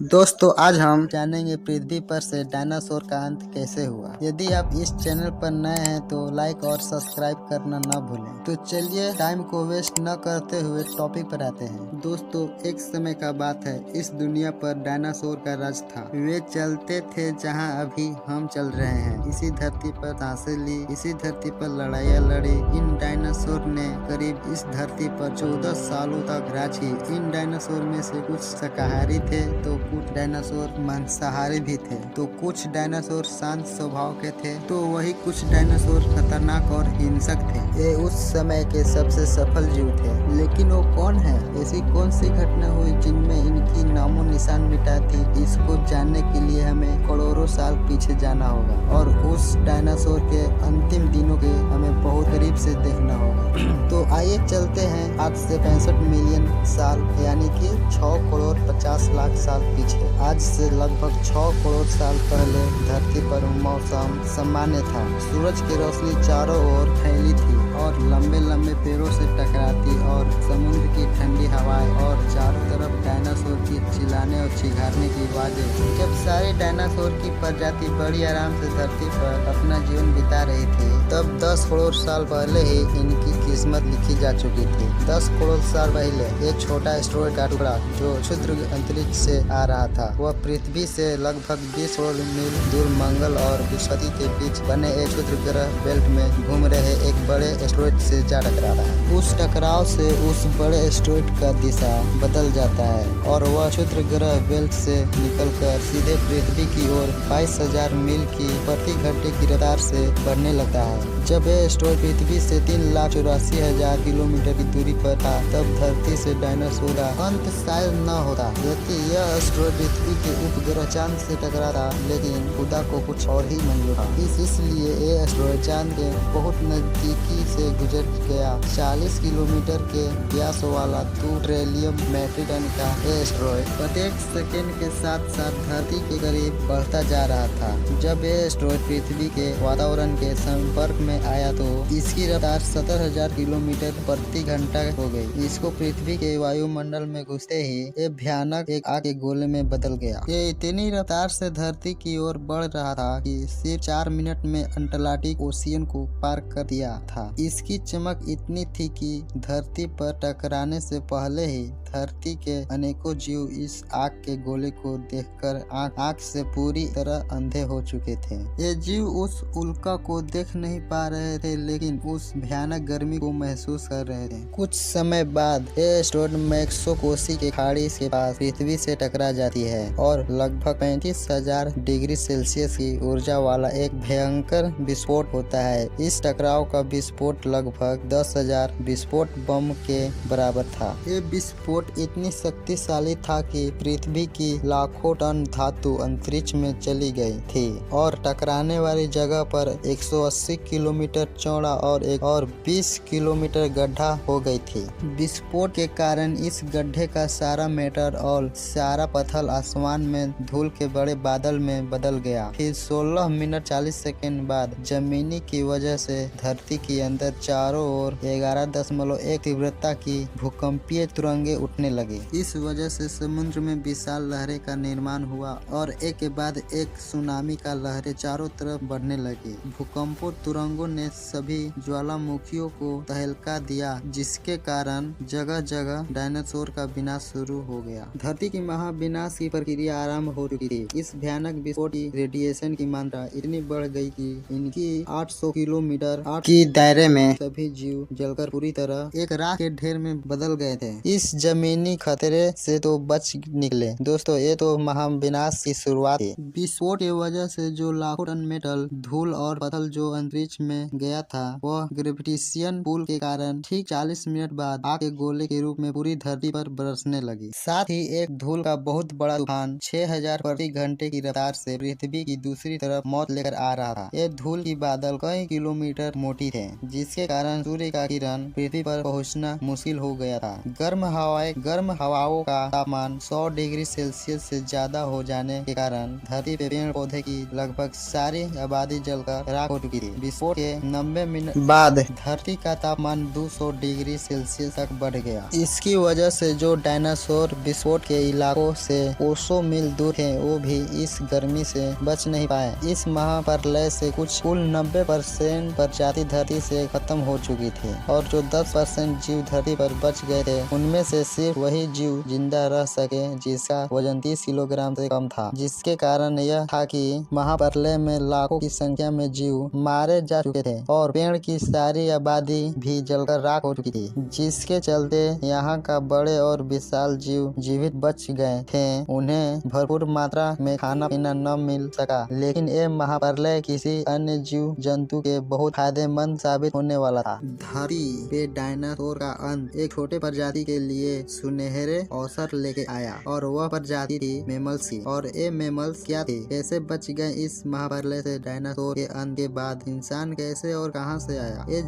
दोस्तों आज हम जानेंगे पृथ्वी पर से डायनासोर का अंत कैसे हुआ। यदि आप इस चैनल पर नए हैं तो लाइक और सब्सक्राइब करना न भूलें। तो चलिए टाइम को वेस्ट न करते हुए टॉपिक पर आते हैं। दोस्तों एक समय का बात है, इस दुनिया पर डायनासोर का राज था। वे चलते थे जहां अभी हम चल रहे हैं। इसी धरती पर सांसें ली, इसी धरती पर लड़ाइयाँ लड़ी। इन डायनासोर ने करीब इस धरती पर 14 सालों तक राज की। इन डायनासोर में से कुछ शाकाहारी थे तो कुछ डायनासोर मांसाहारी भी थे, तो कुछ डायनासोर शांत स्वभाव के थे, तो वही कुछ डायनासोर खतरनाक और हिंसक थे। ये उस समय के सबसे सफल जीव थे। लेकिन वो कौन है? ऐसी कौन सी घटना हुई जिनमें इनकी नामो निशान मिटा दी? इसको जानने के लिए हमें करोड़ों साल पीछे जाना होगा और उस डायनासोर के अंतिम दिनों के हमें बहुत करीब से देखना होगा। तो आइए चलते हैं आज से 65 मिलियन साल यानी कि 6 करोड़ 50 लाख साल पीछे। आज से लगभग 6 करोड़ साल पहले धरती पर मौसम सामान्य था। सूरज की रोशनी चारों ओर फैली थी और लंबे लंबे पेड़ों से टकराती और समुद्र की ठंडी हवाएं और चारों तरफ डायनासोर की चिल्लाने और चिघारने की आवाजें। जब सारे डायनासोर की प्रजाति बड़ी आराम से धरती पर अपना जीवन बिता रही थी, तब 10 करोड़ साल पहले ही इनकी किस्मत लिखी जा चुकी थी। 10 करोड़ साल पहले एक छोटा एस्टेरॉयड का टुकड़ा जो क्षुद्र अंतरिक्ष से आ रहा था, वह पृथ्वी से लगभग 20 करोड़ मील दूर मंगल और बृहस्पति के बीच बने एक क्षुद्र ग्रह बेल्ट में घूम रहे एक बड़े एस्टेरॉयड से जा टकरा रहा है। उस टकराव से उस बड़े एस्टेरॉयड का दिशा बदल जाता है और वह क्षुद्र ग्रह बेल्ट से निकलकर सीधे पृथ्वी की ओर 22,000 मील की प्रति घंटे की रफ्तार से बढ़ने लगता है। जब यह एस्टेरॉयड पृथ्वी से 3,84,000 किलोमीटर की दूरी पर था, तब धरती से डायनासोर का अंत शायद न होता। यदि यह एस्टेरॉयड पृथ्वी के उपग्रह चांद से टकराता, लेकिन खुदा को कुछ और ही मंजूर था। इसलिए ये एस्टेरॉयड चांद के बहुत नजदीकी से गुजर गया। 40 किलोमीटर के व्यास वाला 2 ट्रिलियन मेट्रिक टन का एस्टेरॉयड प्रत्येक सेकेंड के साथ साथ धरती के करीब बढ़ता जा रहा था। जब ये एस्टेरॉयड पृथ्वी के वातावरण के संपर्क में आया तो इसकी रफ्तार 70,000 किलोमीटर प्रति घंटा हो गई। इसको पृथ्वी के वायुमंडल में घुसते ही ये भयानक एक आग के गोले में बदल गया। ये इतनी रफ्तार से धरती की ओर बढ़ रहा था कि सिर्फ 4 मिनट में अटलांटिक ओशियन को पार कर दिया था। इसकी चमक इतनी थी कि धरती पर टकराने से पहले ही धरती के अनेकों जीव इस आग के गोले को देखकर आंख से पूरी तरह अंधे हो चुके थे। ये जीव उस उल्का को देख नहीं पा रहे थे, लेकिन उस भयानक गर्मी को महसूस कर रहे थे। कुछ समय बाद ये एस्टेरॉयड मैक्सो कोसी के खाड़ी के पास पृथ्वी से टकरा जाती है और लगभग 35,000 डिग्री सेल्सियस की ऊर्जा वाला एक भयंकर विस्फोट होता है। इस टकराव का विस्फोट लगभग 10,000 विस्फोट बम के बराबर था। ये विस्फोट इतनी शक्तिशाली था कि पृथ्वी की लाखों टन धातु अंतरिक्ष में चली गई थी और टकराने वाली जगह पर 180 किलोमीटर चौड़ा और 20 किलोमीटर गड्ढा हो गई थी। विस्फोट के कारण इस गड्ढे का सारा मैटर और सारा पत्थर आसमान में धूल के बड़े बादल में बदल गया। फिर 16 मिनट 40 सेकंड बाद जमीनी की वजह से धरती के अंदर चारों ओर 11.1 तीव्रता की भूकंपीय तरंगे उठने लगी। इस वजह से समुद्र में विशाल लहरें का निर्माण हुआ और एक के बाद एक सुनामी का लहरें चारों तरफ बढ़ने लगी। भूकंपों तरंगों ने सभी ज्वालामुखियों को तहलका दिया, जिसके कारण जगह जगह डायनासोर का विनाश शुरू हो गया। धरती की महाविनाश की प्रक्रिया आरंभ हो चुकी थी। इस भयानक विस्फोट की रेडिएशन की मात्रा इतनी बढ़ गई कि इनकी 800 किलोमीटर की दायरे में सभी जीव जलकर पूरी तरह एक राख के ढेर में बदल गए थे। इस जमीनी खतरे से तो बच निकले। दोस्तों ये तो महाविनाश की शुरुआत थी। विस्फोट की वजह से जो लाखों टन मेटल, धूल और पत्थर जो अंतरिक्ष में गया था, वह ग्रेविटेशन पुल के कारण ठीक 40 मिनट बाद आग के गोले के रूप में पूरी धरती पर बरसने लगी। साथ ही एक धूल का बहुत बड़ा तूफान 6,000 प्रति घंटे की रफ्तार से पृथ्वी की दूसरी तरफ मौत लेकर आ रहा था। ये धूल की बादल कई किलोमीटर मोटी थे, जिसके कारण सूर्य का किरण पृथ्वी पर पहुंचना मुश्किल हो गया था। गर्म हवाएं गर्म हवाओं का तापमान 100 डिग्री सेल्सियस से ज्यादा हो जाने के कारण धरती पे पेड़ पौधे की लगभग सारी आबादी जलकर राख हो चुकी थी। विस्फोट के 90 मिनट बाद धरती का तापमान 200 डिग्री सेल्सियस तक बढ़ गया। इसकी वजह से जो डायनासोर विस्फोट के इलाकों से कोसों मील दूर थे वो भी इस गर्मी से बच नहीं पाए। इस महाप्रलय से कुल 90% प्रजाति धरती से खत्म हो चुकी थी और जो 10% जीव धरती पर बच गए थे उनमें से सिर्फ वही जीव जिंदा रह सके जिसका वजन 30 किलोग्राम से कम था, जिसके कारण यह था कि महाप्रलय में लाखों की संख्या में जीव मारे जा चुके थे और पेड़ की सारी आबादी भी जलकर राख हो चुकी थी, जिसके चलते यहाँ का बड़े और विशाल जीव जीवित बच गए थे। उन्हें भरपूर मात्रा में खाना पीना न मिल सका, लेकिन ये महाप्रलय किसी अन्य जीव जंतु के बहुत फायदेमंद साबित होने वाला था। धरती पे डायनासोर का अंत एक छोटे प्रजाति के लिए सुनहरे अवसर लेके आया और वह प्रजाति थी मैमल्स की। और ये मैमल्स क्या थे, कैसे बच गए इस महाप्रलय से, डायनासोर के अंत के बाद इंसान कैसे और कहां से आया, ये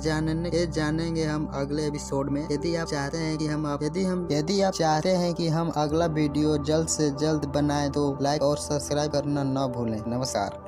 जानेंगे हम अगले एपिसोड में। यदि आप चाहते हैं कि हम अगला वीडियो जल्द से जल्द बनाएं तो लाइक और सब्सक्राइब करना न भूलें। नमस्कार।